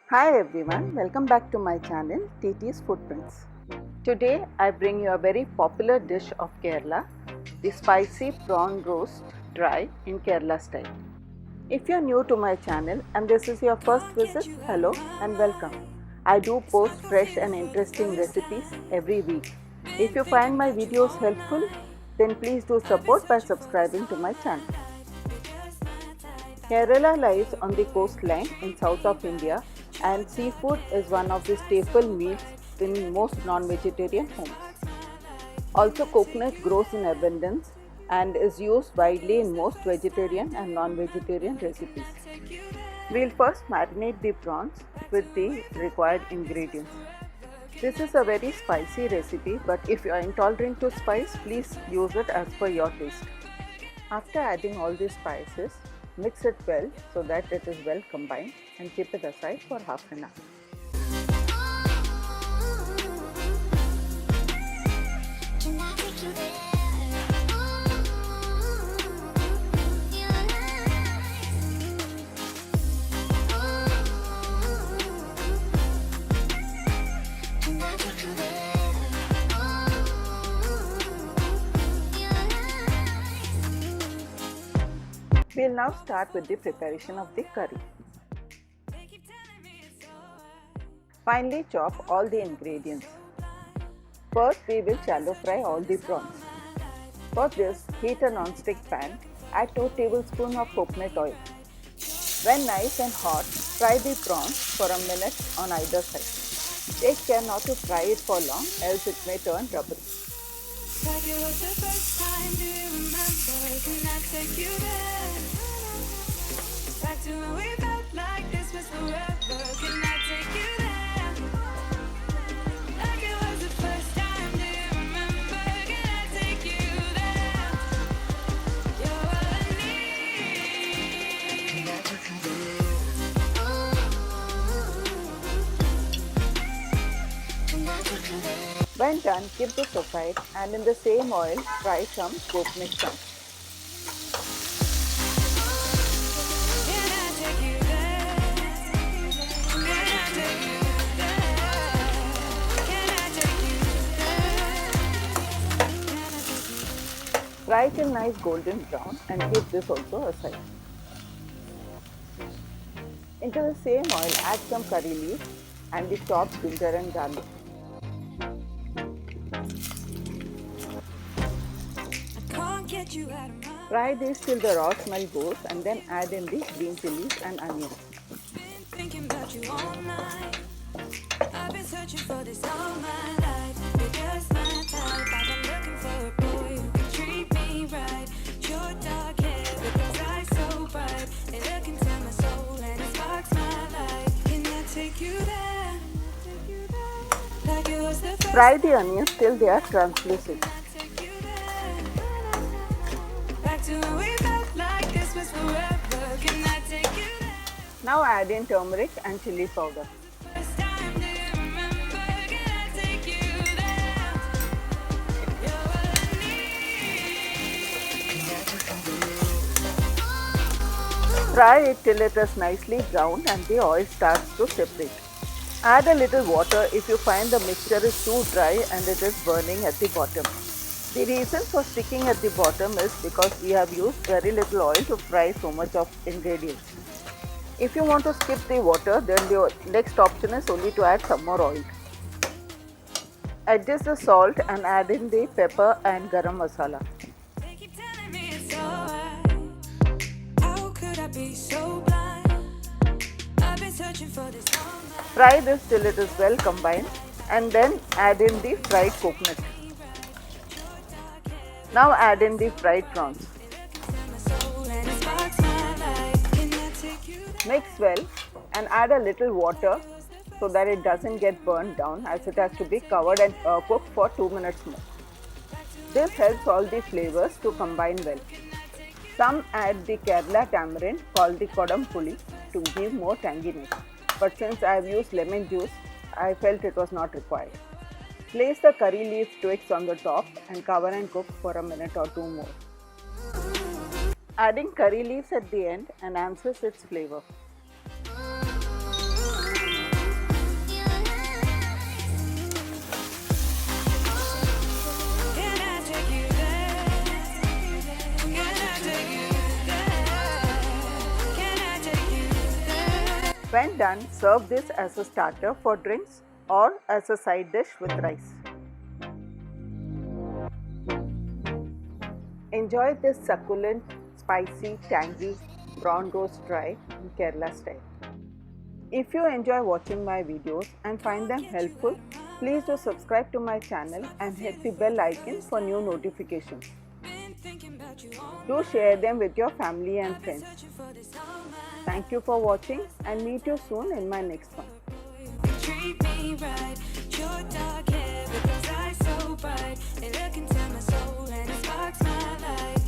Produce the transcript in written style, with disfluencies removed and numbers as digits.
Hi everyone, welcome back to my channel TT's Footprints. Today I bring you a very popular dish of Kerala, the spicy prawn roast dry in Kerala style. If you're new to my channel and this is your first visit, hello and welcome. I do post fresh and interesting recipes every week. If you find my videos helpful, then please do support by subscribing to my channel. Kerala lies on the coastline in south of India and seafood is one of the staple meals in most non-vegetarian homes. Also, coconut grows in abundance and is used widely in most vegetarian and non-vegetarian recipes. We'll first marinate the prawns with the required ingredients. This is a very spicy recipe, but if you are intolerant to spice, please use it as per your taste. After adding all the spices, mix it well so that it is well combined and keep it aside for half an hour. We'll now start with the preparation of the curry. Finally, chop all the ingredients. First, we will shallow fry all the prawns. For this, heat a non-stick pan, add 2 tablespoons of coconut oil. When nice and hot, fry the prawns for a minute on either side. Take care not to fry it for long, else it may turn rubbery. Like it was the first time, do you remember? Can I take you there? Back to when we felt like this was forever. Can I take you there? Like it was the first time, do you remember? Can I take you there? You're all I need. Can I take you there? Can I take you there? When done, keep this aside and in the same oil, fry some coconut chunks. Fry till nice golden brown and keep this also aside. Into the same oil, add some curry leaves and the chopped ginger and garlic. Fry this till the raw smell goes and then add in the green chilies and onions. Fry the onions till they are translucent. Now add in turmeric and chili powder. Fry it till it is nicely browned and the oil starts to separate. Add a little water if you find the mixture is too dry and it is burning at the bottom. The reason for sticking at the bottom is because we have used very little oil to fry so much of ingredients. If you want to skip the water, then the next option is only to add some more oil. Adjust the salt and add in the pepper and garam masala. Fry this till it is well combined and then add in the fried coconut. Now add in the fried prawns. Mix well and add a little water so that it doesn't get burned down, as it has to be covered and cooked for 2 minutes more. This helps all the flavors to combine well. Some add the Kerala tamarind called the kodam puli to give more tanginess, but since I have used lemon juice, I felt it was not required. Place the curry leaf twigs on the top and cover and cook for a minute or 2 more. Adding curry leaves at the end enhances its flavor. When done, serve this as a starter for drinks or as a side dish with rice. Enjoy this succulent, spicy, tangy prawn roast fry in Kerala style. If you enjoy watching my videos and find them helpful, please do subscribe to my channel and hit the bell icon for new notifications. Do share them with your family and friends. Thank you for watching and meet you soon in my next one. Treat me right, your dark hair with those eyes so bright, they look into my soul.